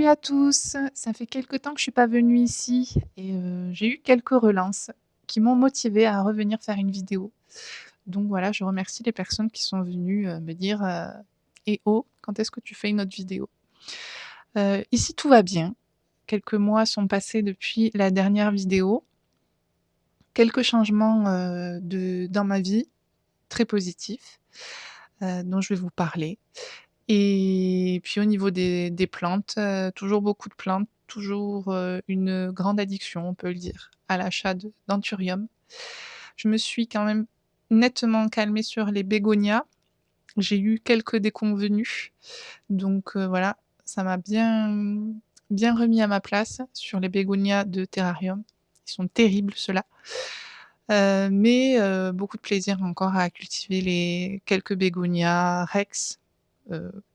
Salut à tous! Ça fait quelque temps que je suis pas venue ici et j'ai eu quelques relances qui m'ont motivée à revenir faire une vidéo. Donc voilà, je remercie les personnes qui sont venues, me dire, «Eh oh, quand est-ce que tu fais une autre vidéo?» Ici tout va bien. Quelques mois sont passés depuis la dernière vidéo. Quelques changements, dans ma vie, très positifs, dont je vais vous parler. Et puis au niveau des plantes, toujours beaucoup de plantes, toujours, une grande addiction, on peut le dire, à l'achat d'anthurium. Je me suis quand même nettement calmée sur les bégonias. J'ai eu quelques déconvenues, donc voilà, ça m'a bien remis à ma place sur les bégonias de terrarium. Ils sont terribles ceux-là, mais beaucoup de plaisir encore à cultiver les quelques bégonias rex,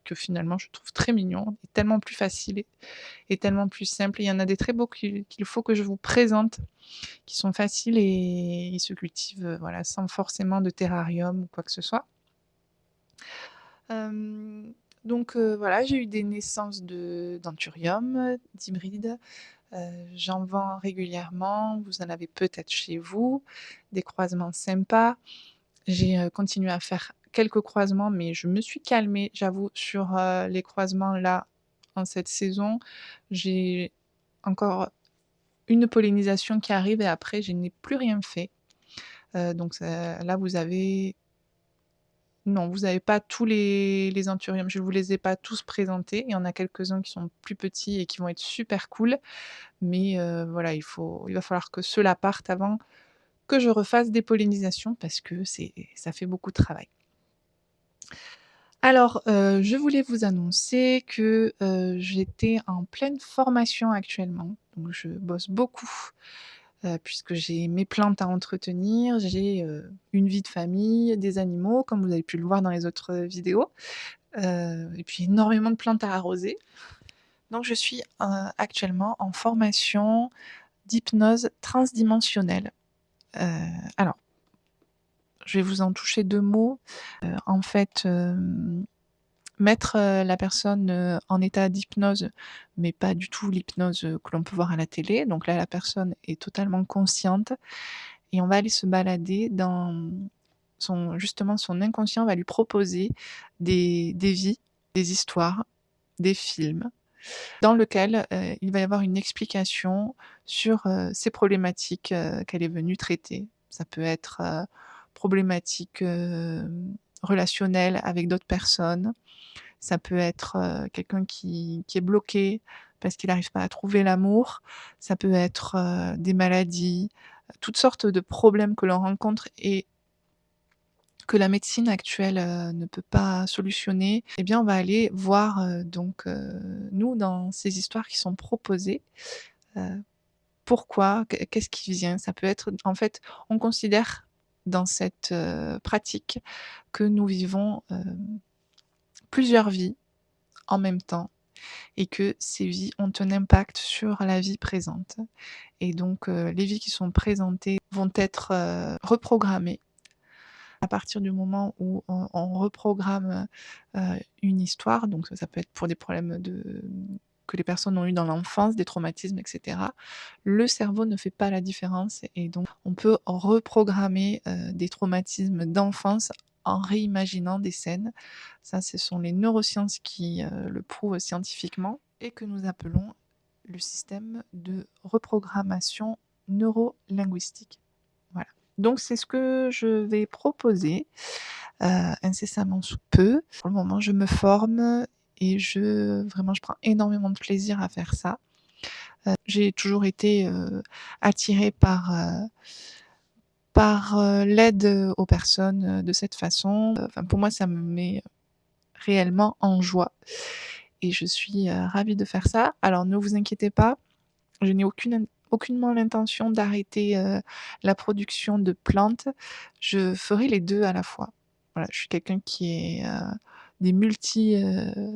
que finalement je trouve très mignons et tellement plus faciles et tellement plus simples. Il y en a des très beaux qu'il faut que je vous présente, qui sont faciles et ils se cultivent, voilà, sans forcément de terrarium ou quoi que ce soit. Hem, donc voilà, j'ai eu des naissances d'anthurium, d'hybrides, j'en vends régulièrement, vous en avez peut-être chez vous, des croisements sympas. J'ai, continué à faire quelques croisements, mais je me suis calmée, j'avoue, sur, les croisements là, en cette saison. J'ai encore une pollinisation qui arrive et après je n'ai plus rien fait. Donc ça là vous avez non, vous avez pas tous les anthuriums, je vous les ai pas tous présentés. Il y en a quelques-uns qui sont plus petits et qui vont être super cool, mais voilà, il va falloir que ceux-là partent avant que je refasse des pollinisations parce que ça fait beaucoup de travail. Alors, je voulais vous annoncer que, j'étais en pleine formation actuellement, donc je bosse beaucoup, puisque j'ai mes plantes à entretenir, j'ai, une vie de famille, des animaux, comme vous avez pu le voir dans les autres, vidéos, et puis énormément de plantes à arroser. Donc je suis, actuellement en formation d'hypnose transdimensionnelle. Alors, je vais vous en toucher 2 mots. En fait, mettre, la personne, en état d'hypnose, mais pas du tout l'hypnose, que l'on peut voir à la télé. Donc là, la personne est totalement consciente et on va aller se balader dans son inconscient va lui proposer des vies, des histoires, des films dans lequel, il va y avoir une explication sur, ces problématiques, qu'elle est venue traiter. Ça peut être, problématiques, relationnelles avec d'autres personnes, ça peut être, quelqu'un qui est bloqué parce qu'il n'arrive pas à trouver l'amour. Ça peut être, des maladies, toutes sortes de problèmes que l'on rencontre et que la médecine actuelle, ne peut pas solutionner. Eh bien, on va aller voir, donc, nous, dans ces histoires qui sont proposées, heu, pourquoi? Qu'est-ce qui vient? Ça peut être en fait, on considère dans cette, pratique que nous vivons, plusieurs vies en même temps et que ces vies ont un impact sur la vie présente et donc les vies qui sont présentées vont être, reprogrammées. À partir du moment où on reprogramme, une histoire, donc ça peut être pour des problèmes que les personnes ont eu dans l'enfance, des traumatismes et cetera. Le cerveau ne fait pas la différence et donc on peut reprogrammer, des traumatismes d'enfance en réimaginant des scènes. Ça, ce sont les neurosciences qui, le prouvent scientifiquement et que nous appelons le système de reprogrammation neuro-linguistique. Voilà. Donc c'est ce que je vais proposer, incessamment sous peu. Pour le moment, je me forme et je prends énormément de plaisir à faire ça. J'ai toujours été, attirée par l'aide, aux personnes, de cette façon. Enfin pour moi, ça me met réellement en joie et je suis, ravie de faire ça. Alors ne vous inquiétez pas, je n'ai aucunement l'intention d'arrêter, la production de plantes. Je ferai les 2 à la fois. Voilà, je suis quelqu'un qui est, des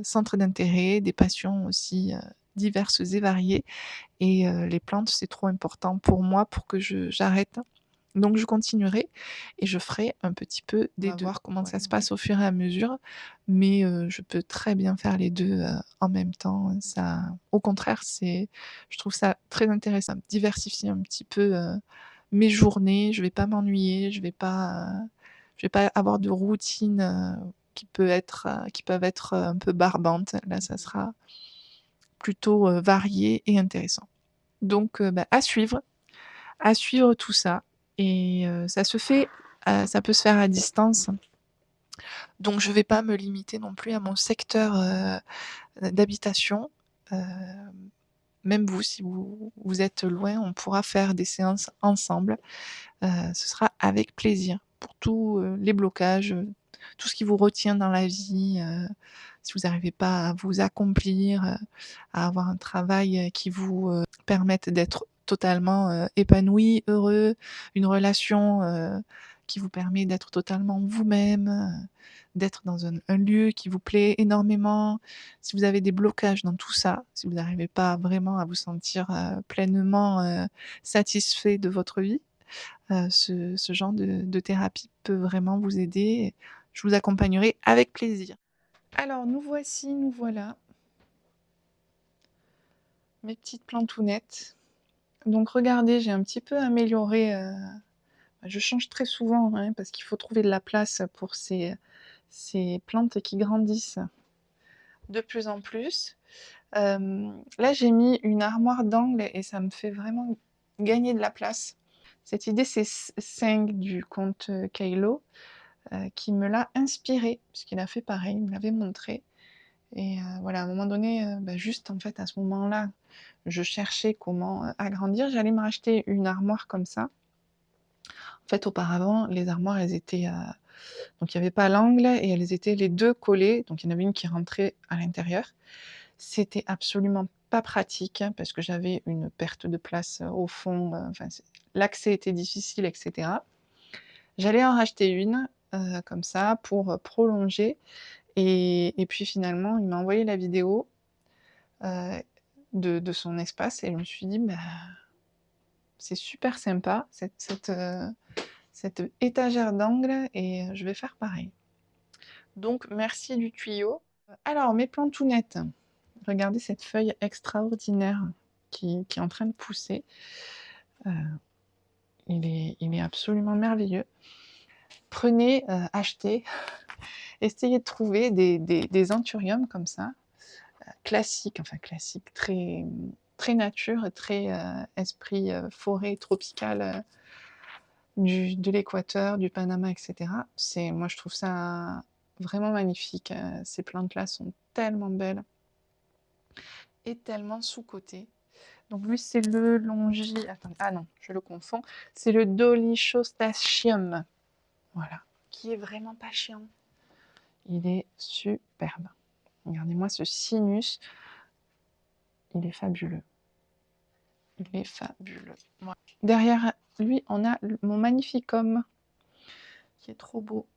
centres d'intérêt, des passions aussi, diverses et variées et les plantes, c'est trop important pour moi pour que j'arrête. Donc je continuerai et je ferai un petit peu des 2. On va voir comment ça se passe au fur et à mesure, mais je peux très bien faire les 2 en même temps, ça au contraire, je trouve ça très intéressant. Diversifier un petit peu, mes journées, je vais pas m'ennuyer, je vais pas avoir de routine, qui peuvent être, un peu barbantes. Là, ça sera plutôt, varié et intéressant. Donc bah, à suivre tout ça et ça se fait, ça peut se faire à distance, donc je vais pas me limiter non plus à mon secteur, d'habitation. Hem, Même vous, si vous êtes loin, on pourra faire des séances ensemble. Ce sera avec plaisir pour tous, les blocages, tout ce qui vous retient dans la vie, si vous n'arrivez pas à vous accomplir, à avoir un travail, qui vous, permette d'être totalement, épanoui, heureux, une relation, qui vous permet d'être totalement vous-même, d'être dans un lieu qui vous plaît énormément. Si vous avez des blocages dans tout ça, si vous n'arrivez pas vraiment à vous sentir, pleinement, satisfait de votre vie, ce genre de thérapie peut vraiment vous aider. Je vous accompagnerai avec plaisir. Alors nous voici, nous voilà, mes petites plantounettes. Donc regardez, j'ai un petit peu amélioré, je change très souvent, hein, parce qu'il faut trouver de la place pour ces plantes qui grandissent de plus en plus. Là, j'ai mis une armoire d'angle et ça me fait vraiment gagner de la place. Cette idée, c'est Seng du conte, Kailo, qui me l'a inspiré, puisqu'il a fait pareil, il me l'avait montré et voilà, à un moment donné, bah, juste en fait à ce moment-là, je cherchais comment, agrandir. J'allais me racheter une armoire comme ça. En fait, auparavant, les armoires, elles étaient, donc il y avait pas l'angle et elles étaient les 2 collées, donc il y en avait une qui rentrait à l'intérieur. C'était absolument pas pratique, hein, parce que j'avais une perte de place, au fond, enfin l'accès était difficile et cetera. J'allais en racheter une, comme ça pour, prolonger et puis finalement, il m'a envoyé la vidéo, heu, de son espace et je me suis dit: «Bah, c'est super sympa cette étagère d'angle et je vais faire pareil». Donc merci du tuyau. Alors mes plantounettes, regardez cette feuille extraordinaire qui est en train de pousser. Heu, il est absolument merveilleux. Prenez, achetez, essayez de trouver des anthuriums comme ça, classiques, enfin classiques, très, très nature, très, esprit, forêt tropicale, de l'Équateur, du Panama et cetera. Moi je trouve ça vraiment magnifique, ces plantes-là sont tellement belles et tellement sous-cotées. Donc lui, c'est le attendez, ah non, je le confonds, c'est le Dolichostasium, voilà, qui est vraiment pas chiant. Il est superbe. Regardez-moi ce sinus, il est fabuleux. Il est fabuleux. Voilà. Derrière lui, on a mon magnificum, qui est trop beau.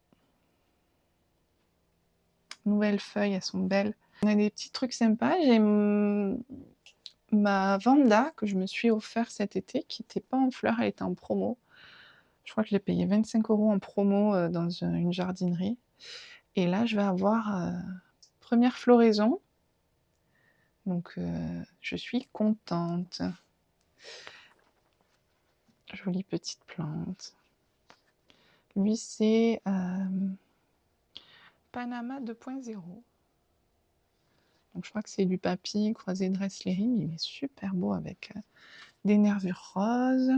Nouvelles feuilles, elles sont belles. On a des petits trucs sympas. J'ai ma Vanda que je me suis offert cet été, qui n'était pas en fleurs, elle était en promo. Je crois que je l'ai payé 25 € en promo dans une jardinerie. Et là, je vais avoir première floraison. Donc, je suis contente. Jolie petite plante. Lui, c'est Panama 2.0. Donc, je crois que c'est du papy croisé de Dresslerine. Il est super beau avec des nervures roses.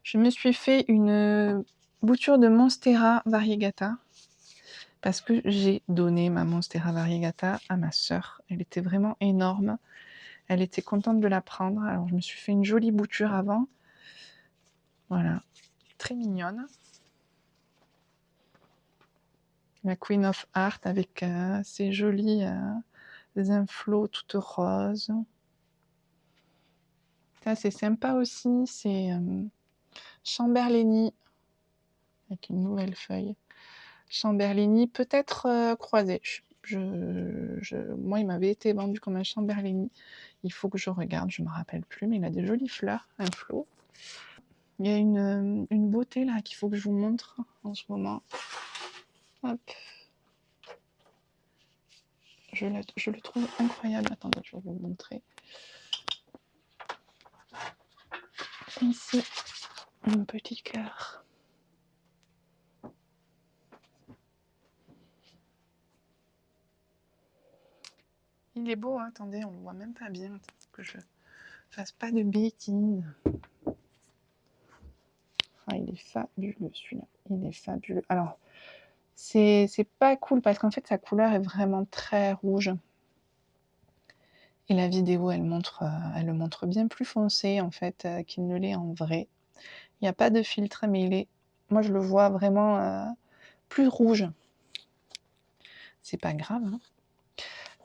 Je me suis fait une bouture de Monstera variegata parce que j'ai donné ma Monstera variegata à ma sœur. Elle était vraiment énorme. Elle était contente de la prendre. Alors, je me suis fait une jolie bouture avant. Voilà, très mignonne. La Queen of Hearts avec ses jolis inflos toutes roses. Ça, c'est sympa aussi. C'est Chamberlaini avec une nouvelle feuille. Chamberlaini, peut-être croisé. Moi, il m'avait été vendu comme un Chamberlaini. Il faut que je regarde, je ne me rappelle plus, mais il a des jolies fleurs, un flot. Il y a une beauté là qu'il faut que je vous montre en ce moment. Hop. Je le trouve incroyable. Attendez, je vais vous le montrer. Ici, un petit cœur. Il est beau, hein. Attendez, on le voit même pas bien. Que je fasse pas de bêtises. Ah, il est fabuleux celui-là. Il est fabuleux. Alors, c'est pas cool parce qu'en fait, sa couleur est vraiment très rouge. Et la vidéo, elle le montre bien plus foncé en fait qu'il ne l'est en vrai. Il n'y a pas de filtre, mais moi je le vois vraiment plus rouge. C'est pas grave, hein.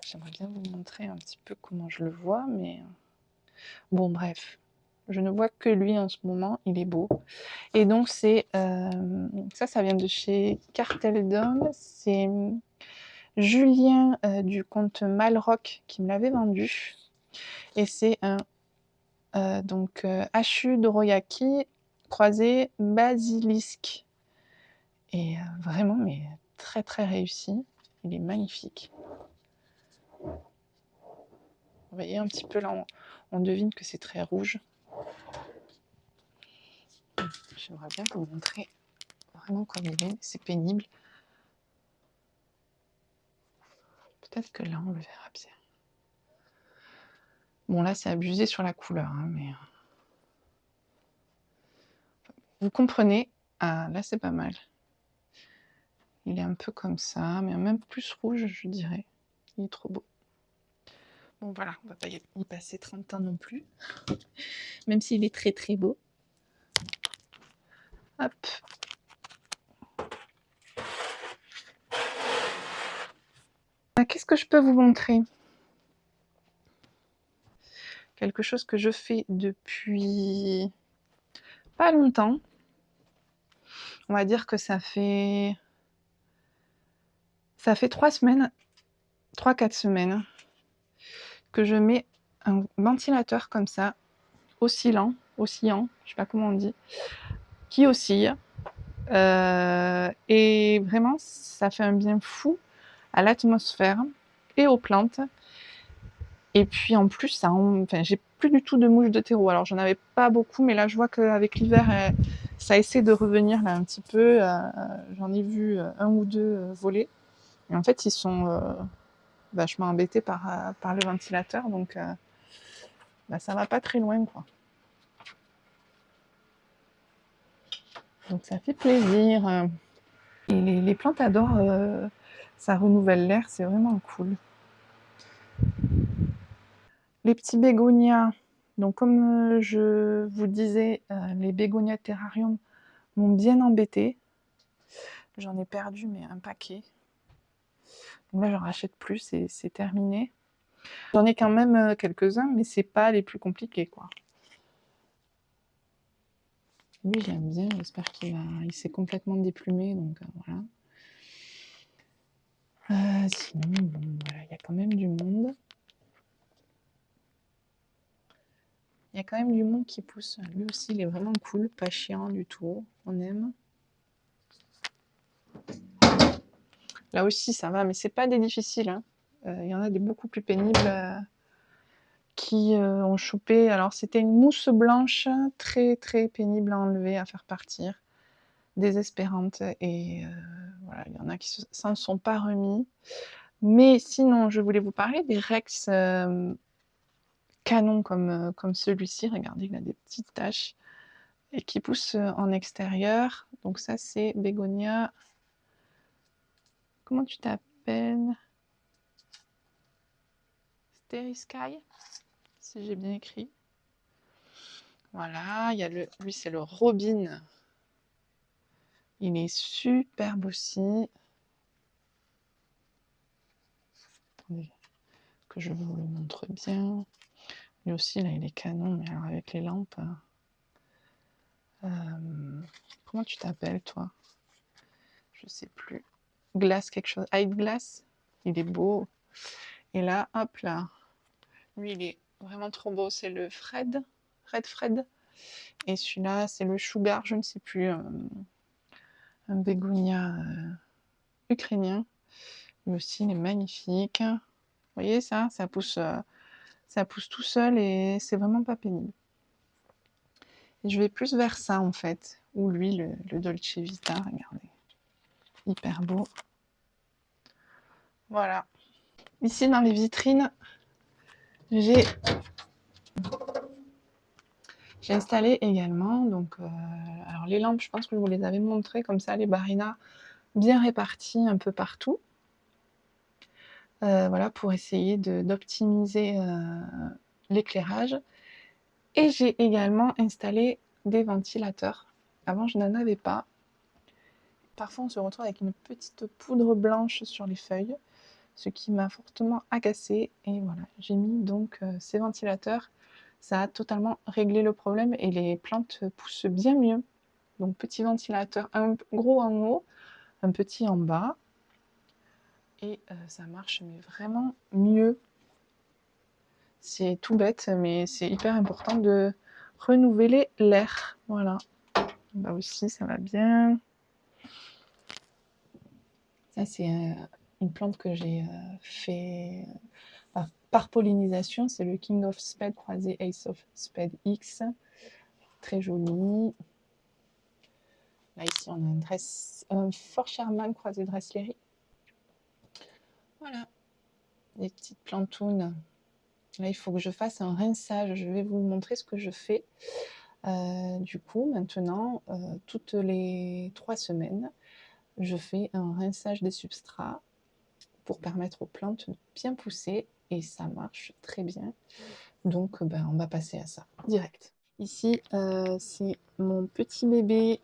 J'aimerais bien vous montrer un petit peu comment je le vois, mais bon, bref. Je ne vois que lui en ce moment, il est beau. Et donc ça vient de chez Cartel d'Homme. C'est Julien du compte Malrock qui me l'avait vendu. Et c'est un hachus d'Oroyaki croisé basilisque. Et vraiment, mais très très réussi. Il est magnifique. Vous voyez un petit peu là, on devine que c'est très rouge. J'aimerais bien vous montrer vraiment comme il est. C'est pénible. Peut-être que là, on le verra bien. Bon, là, c'est abusé sur la couleur, hein, mais... Vous comprenez? Ah, là, c'est pas mal. Il est un peu comme ça, mais même plus rouge, je dirais. Il est trop beau. Bon, voilà, on va pas y passer 30 ans non plus. Même s'il est très très beau. Hop. Qu'est-ce que je peux vous montrer? Quelque chose que je fais depuis pas longtemps. On va dire que ça fait 3 semaines, 3-4 semaines que je mets un ventilateur comme ça, oscillant, je sais pas comment on dit, qui oscille. Et vraiment, ça fait un bien fou à l'atmosphère et aux plantes. Et puis en plus, j'ai plus du tout de mouches de terreau. Alors j'en avais pas beaucoup, mais là je vois qu'avec l'hiver, ça essaie de revenir là un petit peu. J'en ai vu un ou deux voler. Et en fait, ils sont vachement embêtés par le ventilateur, donc ça va pas très loin, quoi. Donc ça fait plaisir. Et les plantes adorent, ça renouvelle l'air, c'est vraiment cool. Les petits bégonias, donc comme je vous disais, les bégonias de terrarium m'ont bien embêté. J'en ai perdu mais un paquet. Donc là j'en rachète plus, c'est terminé. J'en ai quand même quelques-uns, mais c'est pas les plus compliqués, quoi. Lui j'aime bien, j'espère il s'est complètement déplumé, donc voilà. Sinon, bon, voilà, il y a quand même du monde. Il y a quand même du monde qui pousse. Lui aussi, il est vraiment cool, pas chiant du tout. On aime. Là aussi, ça va, mais c'est pas des difficiles, hein. Il y en a des beaucoup plus pénibles qui ont chopé. Alors, c'était une mousse blanche très très pénible à enlever, à faire partir. Désespérante. Et voilà, il y en a qui s'en sont pas remis. Mais sinon, je voulais vous parler des Rex canons comme celui-ci. Regardez, il a des petites taches. Et qui poussent en extérieur. Donc ça, c'est bégonia. Comment tu t'appelles? Sky, si j'ai bien écrit. Voilà, il y a lui, c'est le Robin. Il est superbe aussi. Attendez, que je vous le montre bien. Lui aussi, là, il est canon, mais alors avec les lampes. Comment tu t'appelles, toi? Je sais plus. Glace, quelque chose. Hide Glass. Il est beau. Et là, hop là. Lui, il est vraiment trop beau. C'est le Fred. Fred. Et celui-là, c'est le Sugar, je ne sais plus, un bégonia ukrainien. Lui aussi, il est magnifique. Vous voyez ça pousse tout seul et c'est vraiment pas pénible. Et je vais plus vers ça en fait, ou lui, le Dolce Vita, regardez. Hyper beau. Voilà. Ici, dans les vitrines, j'ai installé également, donc, alors les lampes, je pense que je vous les avais montrées, comme ça, les Barina bien réparties un peu partout. Voilà, pour essayer d'optimiser l'éclairage. Et j'ai également installé des ventilateurs. Avant, je n'en avais pas. Parfois, on se retrouve avec une petite poudre blanche sur les feuilles, ce qui m'a fortement agacée. Et voilà, j'ai mis donc ces ventilateurs. Ça a totalement réglé le problème et les plantes poussent bien mieux. Donc, petit ventilateur, un gros en haut, un petit en bas. Et ça marche mais vraiment mieux. C'est tout bête, mais c'est hyper important de renouveler l'air. Voilà. Là aussi, ça va bien. Ça, c'est une plante que j'ai fait par pollinisation. C'est le King of Spade croisé Ace of Spade X. Très joli. Là, ici, on a un Fort Sherman croisé Dressleri. Voilà. Des petites plantounes. Là, il faut que je fasse un rinçage. Je vais vous montrer ce que je fais. Du coup, maintenant, toutes les 3 semaines, je fais un rinçage des substrats pour permettre aux plantes de bien pousser et ça marche très bien. Donc, on va passer à ça direct. Ici, c'est mon petit bébé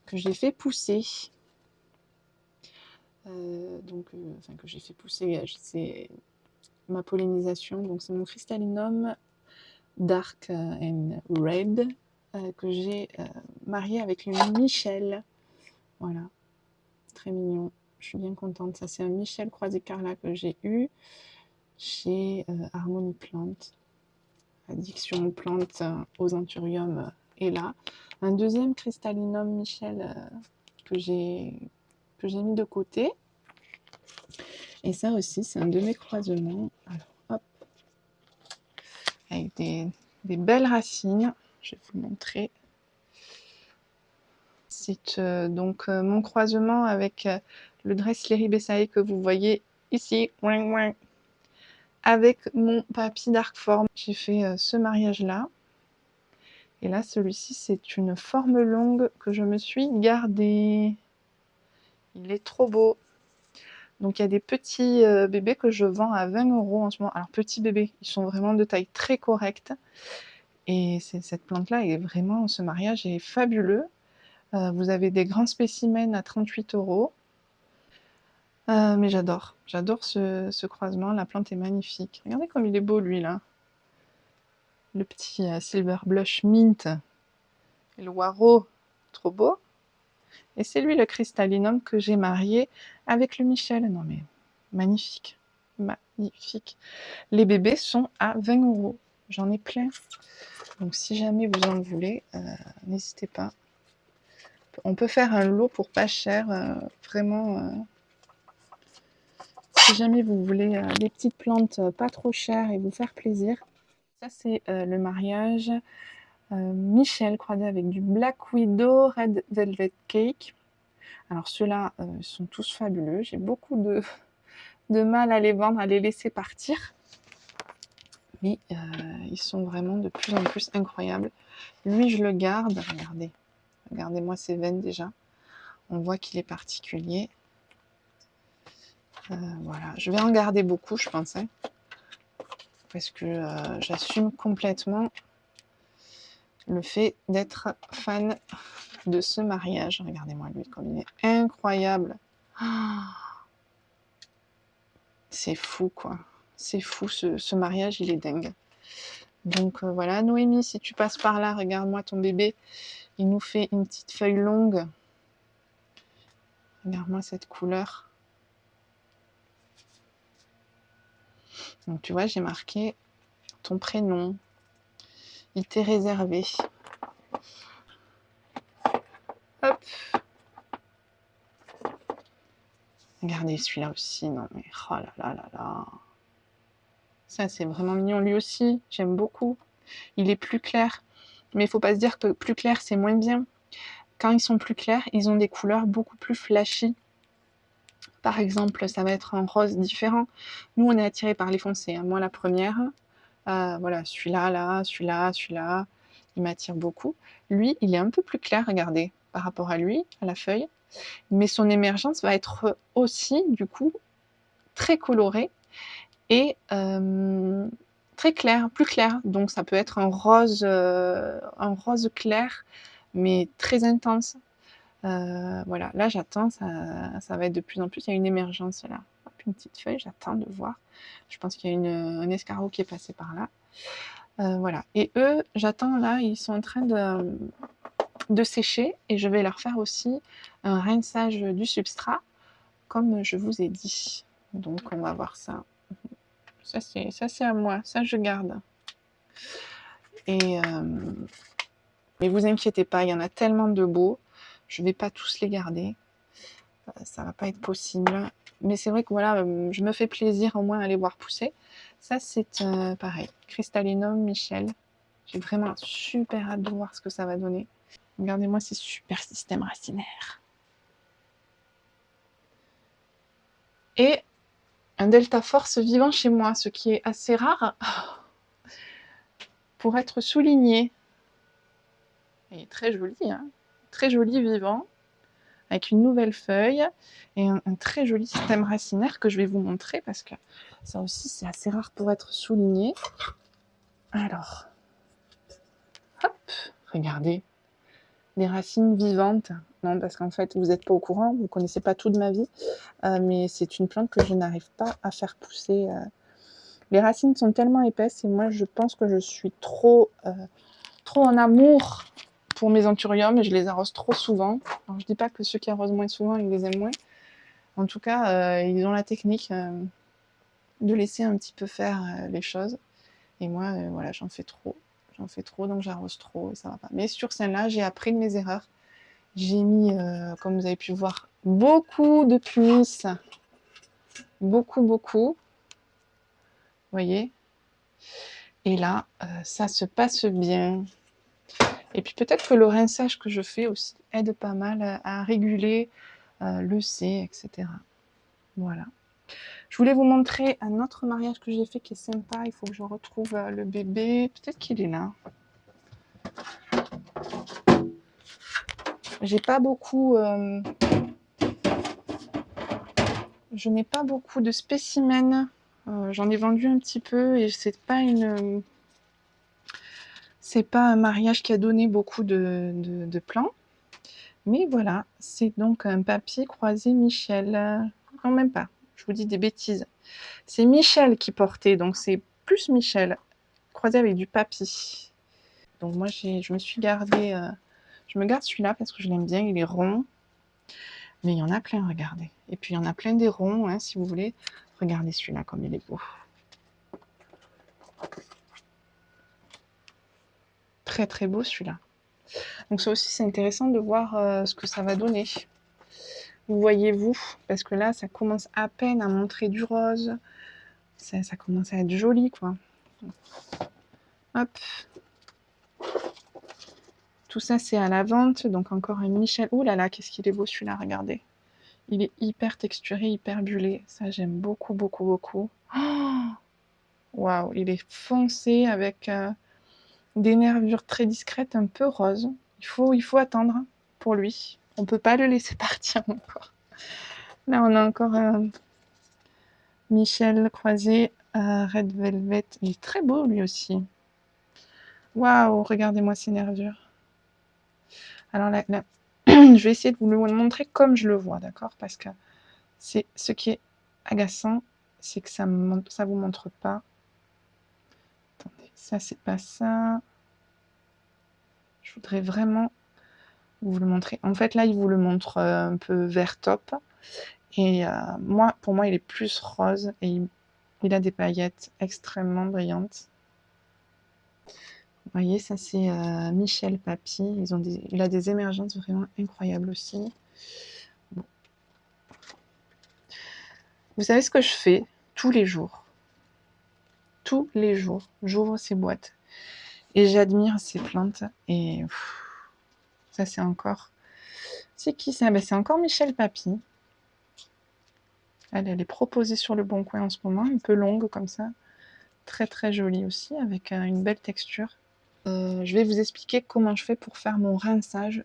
que j'ai fait pousser. Enfin, que j'ai fait pousser, c'est ma pollinisation. Donc, c'est mon Crystallinum Dark and Red que j'ai marié avec le Michel. Voilà, très mignon. Je suis bien contente. Ça, c'est un Michel croisé Carla que j'ai eu chez Harmonie Plante. Addiction aux plantes, aux anthuriums est là. Un deuxième Crystallinum Michel que j'ai mis de côté. Et ça aussi, c'est un de mes croisements. Alors, hop. Avec des belles racines. Je vais vous montrer. C'est donc mon croisement avec le Dressleri Bessae que vous voyez ici. Avec mon Papy Darkform. J'ai fait ce mariage-là. Et là, celui-ci, c'est une forme longue que je me suis gardée. Il est trop beau. Donc, il y a des petits bébés que je vends à 20 € en ce moment. Alors, petits bébés, ils sont vraiment de taille très correcte. Et cette plante-là est vraiment, ce mariage est fabuleux. Vous avez des grands spécimens à 38 €. Mais j'adore ce croisement. La plante est magnifique. Regardez comme il est beau, lui, là. Le petit Silver Blush Mint. Et le Waro, trop beau. Et c'est lui le Crystallinum que j'ai marié avec le Michel. Non mais, magnifique. Magnifique. Les bébés sont à 20 €. J'en ai plein. Donc si jamais vous en voulez, n'hésitez pas. On peut faire un lot pour pas cher. Vraiment, si jamais vous voulez des petites plantes pas trop chères et vous faire plaisir. Ça c'est le mariage Michel croisé avec du Black Widow Red Velvet Cake. Alors ceux-là sont tous fabuleux. J'ai beaucoup de mal à les vendre, à les laisser partir. Mais ils sont vraiment de plus en plus incroyables. Lui, je le garde. Regardez. Regardez-moi ses veines déjà. On voit qu'il est particulier. Voilà. Je vais en garder beaucoup, je pense. Hein, parce que j'assume complètement le fait d'être fan de ce mariage. Regardez-moi lui, comme il est incroyable. C'est fou, quoi. C'est fou, ce mariage, il est dingue. Donc voilà, Noémie, si tu passes par là, regarde-moi ton bébé. Il nous fait une petite feuille longue. Regarde-moi cette couleur. Donc tu vois, j'ai marqué ton prénom. Il t'est réservé. Hop. Regardez celui-là aussi. Non mais, oh là là là là. Ça, c'est vraiment mignon. Lui aussi, j'aime beaucoup. Il est plus clair. Mais il faut pas se dire que plus clair, c'est moins bien. Quand ils sont plus clairs, ils ont des couleurs beaucoup plus flashy. Par exemple, ça va être un rose différent. Nous, on est attirés par les foncés. Moi, la première, voilà, celui-là, il m'attire beaucoup. Lui, il est un peu plus clair, regardez, par rapport à lui, à la feuille. Mais son émergence va être aussi, du coup, très colorée et très clair, plus clair. Donc, ça peut être un rose clair, mais très intense. Voilà, là j'attends, ça va être de plus en plus, il y a une émergence là. Hop, une petite feuille, j'attends de voir. Je pense qu'il y a un escargot qui est passé par là. Voilà, et eux, j'attends là, ils sont en train de sécher et je vais leur faire aussi un rinçage du substrat, comme je vous ai dit. Donc on va voir ça. Ça c'est à moi, ça je garde. Et mais vous inquiétez pas, il y en a tellement de beaux, je vais pas tous les garder. Ça va pas être possible. Mais c'est vrai que voilà, je me fais plaisir au moins à les voir pousser. Ça, c'est pareil. Crystallinum Michel. J'ai vraiment super hâte de voir ce que ça va donner. Regardez-moi ces super systèmes racinaires. Et un Delta Force vivant chez moi, ce qui est assez rare pour être souligné. Il est très joli, hein, très joli vivant, avec une nouvelle feuille et un très joli système racinaire que je vais vous montrer parce que ça aussi c'est assez rare pour être souligné. Alors, hop, regardez, des racines vivantes. Non, parce qu'en fait, vous n'êtes pas au courant, vous ne connaissez pas tout de ma vie, mais c'est une plante que je n'arrive pas à faire pousser. Les racines sont tellement épaisses et moi, je pense que je suis trop en amour pour mes anthuriums et je les arrose trop souvent. Alors, je dis pas que ceux qui arrosent moins souvent, ils les aiment moins. En tout cas, ils ont la technique de laisser un petit peu faire les choses. Et moi, voilà, j'en fais trop, donc j'arrose trop et ça va pas. Mais sur celle-là, j'ai appris de mes erreurs. J'ai mis, comme vous avez pu voir, beaucoup de pumice, beaucoup. Vous voyez. Et là, ça se passe bien. Et puis peut-être que le rinçage que je fais aussi aide pas mal à réguler le C, etc. Voilà. Je voulais vous montrer un autre mariage que j'ai fait qui est sympa. Il faut que je retrouve le bébé. Peut-être qu'il est là. J'ai pas beaucoup... je n'ai pas beaucoup de spécimens. J'en ai vendu un petit peu et c'est pas un mariage qui a donné beaucoup de plants. Mais voilà, c'est donc un papier croisé Michel. Non, même pas. Je vous dis des bêtises. C'est Michel qui portait, donc c'est plus Michel, croisé avec du papy. Donc moi, je me suis gardé... je me garde celui-là parce que je l'aime bien, il est rond. Mais il y en a plein, regardez. Et puis il y en a plein des ronds, hein, si vous voulez. Regardez celui-là, comme il est beau. Très très beau celui-là. Donc ça aussi, c'est intéressant de voir ce que ça va donner. Vous voyez-vous, parce que là, ça commence à peine à montrer du rose. Ça commence à être joli, quoi. Hop. Tout ça, c'est à la vente. Donc encore un Michel. Ouh là là, qu'est-ce qu'il est beau celui-là, regardez. Il est hyper texturé, hyper bullé. Ça, j'aime beaucoup. Waouh, il est foncé avec des nervures très discrètes, un peu rose. Il faut attendre pour lui. On peut pas le laisser partir encore. Là, on a encore Michel croisé Red Velvet. Il est très beau lui aussi. Waouh, regardez-moi ces nervures. Alors là, je vais essayer de vous le montrer comme je le vois, d'accord? Parce que c'est ce qui est agaçant, c'est que ça vous montre pas. Attendez, ça c'est pas ça. Je voudrais vraiment vous le montrer. En fait, là, il vous le montre un peu vert top. Et pour moi, il est plus rose et il a des paillettes extrêmement brillantes. Vous voyez, ça c'est Michel Papy. Il a des émergences vraiment incroyables aussi. Bon. Vous savez ce que je fais tous les jours? Tous les jours, j'ouvre ces boîtes et j'admire ces plantes. Et ça c'est encore... C'est qui ça? Ben, c'est encore Michel Papy. Elle est proposée sur le Bon Coin en ce moment, un peu longue comme ça. Très très jolie aussi, avec une belle texture. Je vais vous expliquer comment je fais pour faire mon rinçage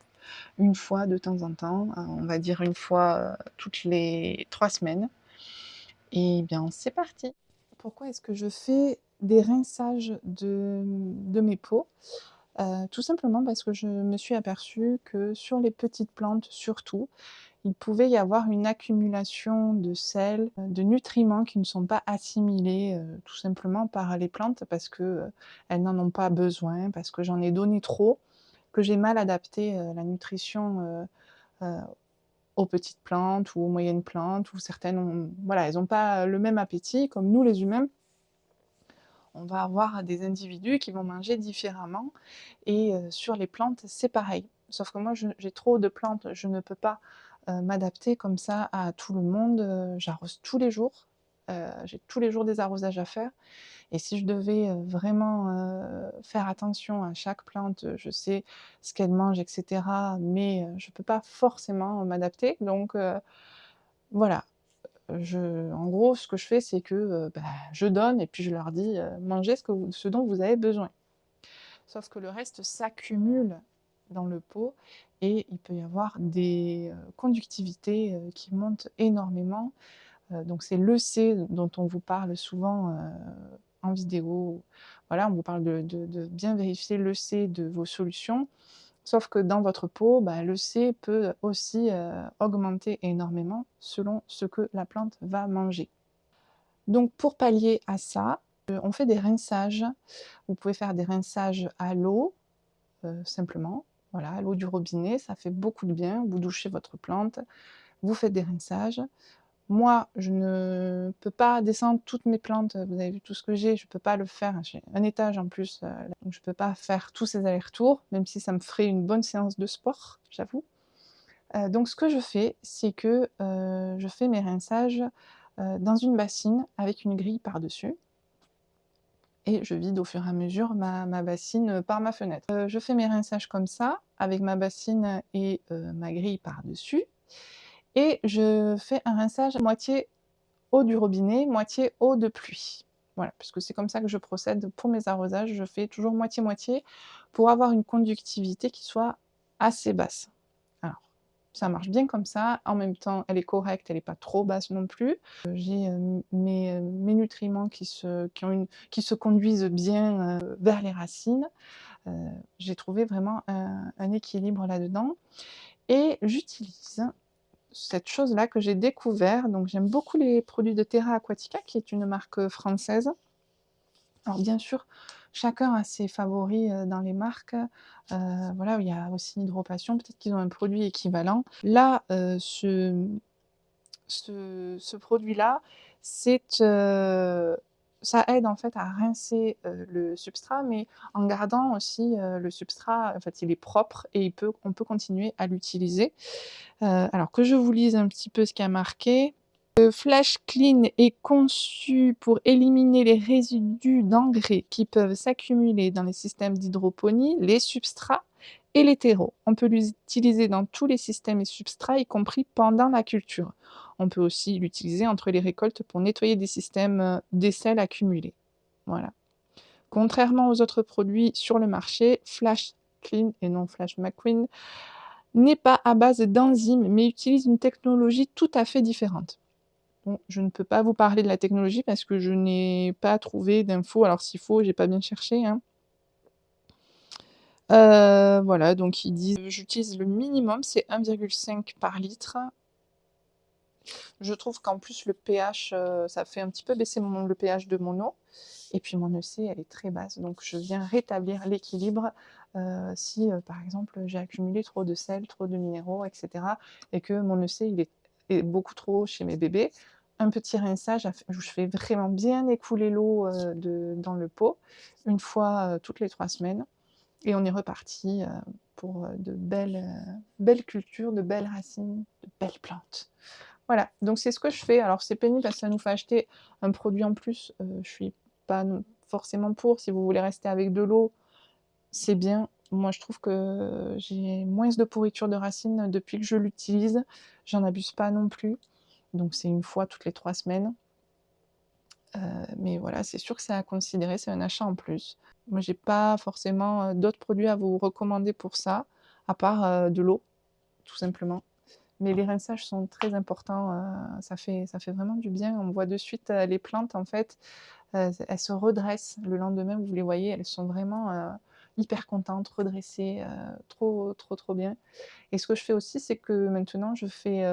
une fois de temps en temps, on va dire une fois toutes les 3 semaines. Et bien c'est parti. Pourquoi est-ce que je fais des rinçages de mes pots? Tout simplement parce que je me suis aperçue que sur les petites plantes surtout, il pouvait y avoir une accumulation de sel, de nutriments qui ne sont pas assimilés, tout simplement par les plantes parce que, elles n'en ont pas besoin, parce que j'en ai donné trop, que j'ai mal adapté, la nutrition, heu, aux petites plantes ou aux moyennes plantes ou certaines ont voilà, elles n'ont pas le même appétit comme nous les humains. On va avoir des individus qui vont manger différemment et sur les plantes, c'est pareil. Sauf que moi, j'ai trop de plantes, je ne peux pas, m'adapter comme ça à tout le monde, j'arrose tous les jours, j'ai tous les jours des arrosages à faire et si je devais, vraiment, faire attention à chaque plante, je sais ce qu'elle mange et cetera, mais je peux pas forcément m'adapter donc voilà. En gros, ce que je fais, c'est que, bah, je donne et puis je leur dis, «Mangez ce dont vous avez besoin». Sauf que le reste s'accumule dans le pot et il peut y avoir des, conductivités, qui montent énormément. Donc c'est l'EC dont on vous parle souvent, en vidéo. Voilà, on vous parle de bien vérifier l'EC de vos solutions. Sauf que dans votre pot, bah, l'EC peut aussi, augmenter énormément selon ce que la plante va manger. Donc pour pallier à ça, on fait des rinçages. Vous pouvez faire des rinçages à l'eau, simplement, voilà, à l'eau du robinet, ça fait beaucoup de bien. Vous douchez votre plante, vous faites des rinçages. Moi, je ne peux pas descendre toutes mes plantes, vous avez vu tout ce que j'ai, je peux pas le faire, j'ai un étage en plus, donc je peux pas faire tous ces allers-retours, même si ça me ferait une bonne séance de sport, j'avoue. Donc ce que je fais, c'est que, je fais mes rinçages, dans une bassine avec une grille par-dessus et je vide au fur et à mesure ma bassine, par ma fenêtre. Je fais mes rinçages comme ça, avec ma bassine et ma grille par-dessus et je fais un rinçage à moitié eau du robinet, moitié eau de pluie. Voilà, puisque c'est comme ça que je procède pour mes arrosages, je fais toujours moitié-moitié pour avoir une conductivité qui soit assez basse. Alors, ça marche bien comme ça, en même temps elle est correcte, elle est pas trop basse non plus. J'ai, mes nutriments qui se conduisent bien, vers les racines. Heu, j'ai trouvé vraiment un équilibre là-dedans et j'utilise cette chose-là que j'ai découvert, donc j'aime beaucoup les produits de Terra Aquatica, qui est une marque, française. Alors bien sûr, chacun a ses favoris, dans les marques, voilà, il y a aussi Hydropassion, peut-être qu'ils ont un produit équivalent. Là, ce produit-là, c'est, ça aide en fait à rincer, le substrat, mais en gardant aussi, le substrat, en fait, il est propre et on peut continuer à l'utiliser. Alors que je vous lise un petit peu ce qu'il y a marqué. Le Flash Clean est conçu pour éliminer les résidus d'engrais qui peuvent s'accumuler dans les systèmes d'hydroponie, les substrats et les terreaux. On peut l'utiliser dans tous les systèmes et substrats, y compris pendant la culture. On peut aussi l'utiliser entre les récoltes pour nettoyer des systèmes, des sels accumulés. Voilà. Contrairement aux autres produits sur le marché, Flash Clean et non Flash McQueen n'est pas à base d'enzymes, mais utilise une technologie tout à fait différente. Bon, je ne peux pas vous parler de la technologie parce que je n'ai pas trouvé d'infos. Alors s'il faut, j'ai pas bien cherché, hein. Voilà, donc ils disent, j'utilise le minimum, c'est 1,5 par litre. Je trouve qu'en plus le pH, ça fait un petit peu baisser le pH de mon eau et puis mon EC, elle est très basse, donc je viens rétablir l'équilibre, si, par exemple, j'ai accumulé trop de sel, trop de minéraux et cetera et que mon EC, il est beaucoup trop haut chez mes bébés. un petit rinçage où je fais vraiment bien écouler l'eau, dans le pot, une fois, toutes les 3 semaines et on est reparti, pour, de belles cultures, de belles racines, de belles plantes. Voilà, donc c'est ce que je fais. Alors c'est pénible parce que ça nous fait acheter un produit en plus, je suis pas non forcément pour. Si vous voulez rester avec de l'eau, c'est bien. Moi, je trouve que j'ai moins de pourriture de racines depuis que je l'utilise. J'en abuse pas non plus, donc c'est une fois toutes les 3 semaines. Mais voilà, c'est sûr que c'est à considérer, c'est un achat en plus. Moi, j'ai pas forcément, d'autres produits à vous recommander pour ça, à part, de l'eau, tout simplement. Mais les rinçages sont très importants, ça fait vraiment du bien. On voit de suite, les plantes en fait, elles se redressent le lendemain, vous les voyez, elles sont vraiment, hyper contentes, redressées, trop, trop, trop bien. Et ce que je fais aussi, c'est que maintenant je fais,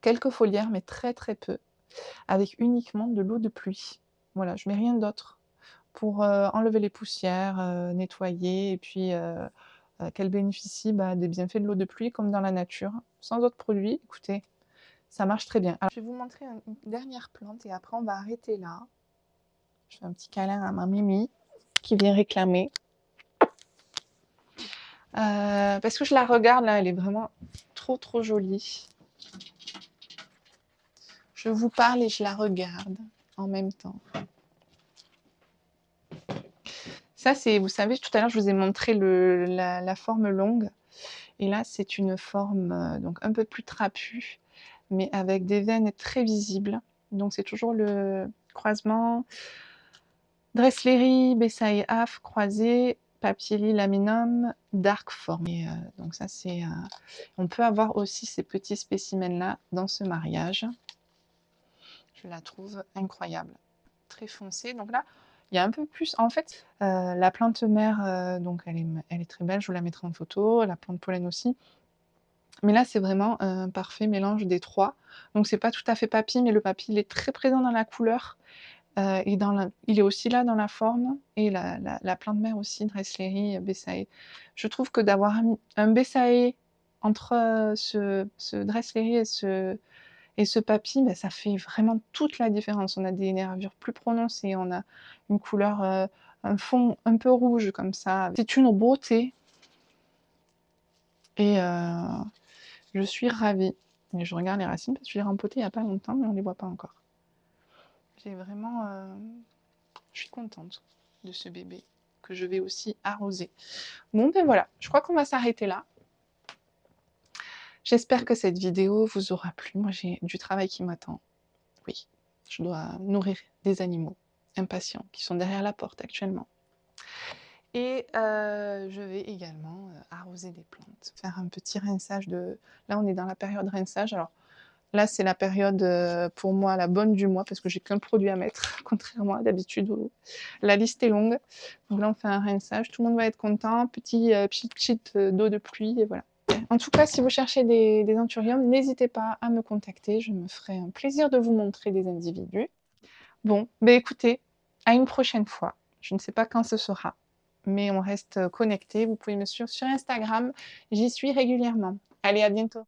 quelques foliaires, mais très, très peu, avec uniquement de l'eau de pluie. Voilà, je mets rien d'autre pour, enlever les poussières, nettoyer et puis, qu'elle bénéficie, bah, des bienfaits de l'eau de pluie comme dans la nature, sans autres produits. Écoutez, ça marche très bien. Alors je vais vous montrer une dernière plante et après on va arrêter là. Je fais un petit câlin à ma Mimi qui vient réclamer. Parce que je la regarde là, elle est vraiment trop, trop jolie. Je vous parle et je la regarde en même temps. Ça, c'est, vous savez, tout à l'heure, je vous ai montré la forme longue. Et là, c'est une forme donc un peu plus trapue, mais avec des veines très visibles. Donc, c'est toujours le croisement Dressleri, Bessaye Af, croisé, Papyri laminum, dark form. Et, donc, ça, c'est. On peut avoir aussi ces petits spécimens-là dans ce mariage. Je la trouve incroyable. Très foncée. Donc là, il y a un peu plus. En fait, la plante mère, donc elle est très belle. Je vous la mettrai en photo. La plante pollen aussi. Mais là, c'est vraiment un parfait mélange des 3. Donc c'est pas tout à fait papy, mais le papy, il est très présent dans la couleur, et il est aussi là dans la forme et la plante mère aussi, Dressleri, Bessaye. Je trouve que d'avoir un Bessaye entre, ce Dressleri et ce papy, bah, ça fait vraiment toute la différence. On a des nervures plus prononcées, on a une couleur, un fond un peu rouge comme ça. C'est une beauté et je suis ravie. Et je regarde les racines parce que je les ai rempotées il n'y a pas longtemps, mais on ne les voit pas encore. J'ai vraiment, je suis contente de ce bébé que je vais aussi arroser. Bon, ben voilà, je crois qu'on va s'arrêter là. J'espère que cette vidéo vous aura plu. Moi, j'ai du travail qui m'attend. Oui, je dois nourrir des animaux impatients qui sont derrière la porte actuellement. Et je vais également arroser des plantes, faire un petit rinçage de... Là, on est dans la période rinçage. Alors là, c'est la période pour moi la bonne du mois parce que j'ai qu'un produit à mettre, contrairement à d'habitude où la liste est longue. Donc là, on fait un rinçage, tout le monde va être content, petit pchit d'eau de pluie et voilà. En tout cas, si vous cherchez des anthuriums, n'hésitez pas à me contacter, je me ferai un plaisir de vous montrer des individus. Bon, ben écoutez, à une prochaine fois. Je ne sais pas quand ce sera, mais on reste connectés. Vous pouvez me suivre sur Instagram, j'y suis régulièrement. Allez, à bientôt.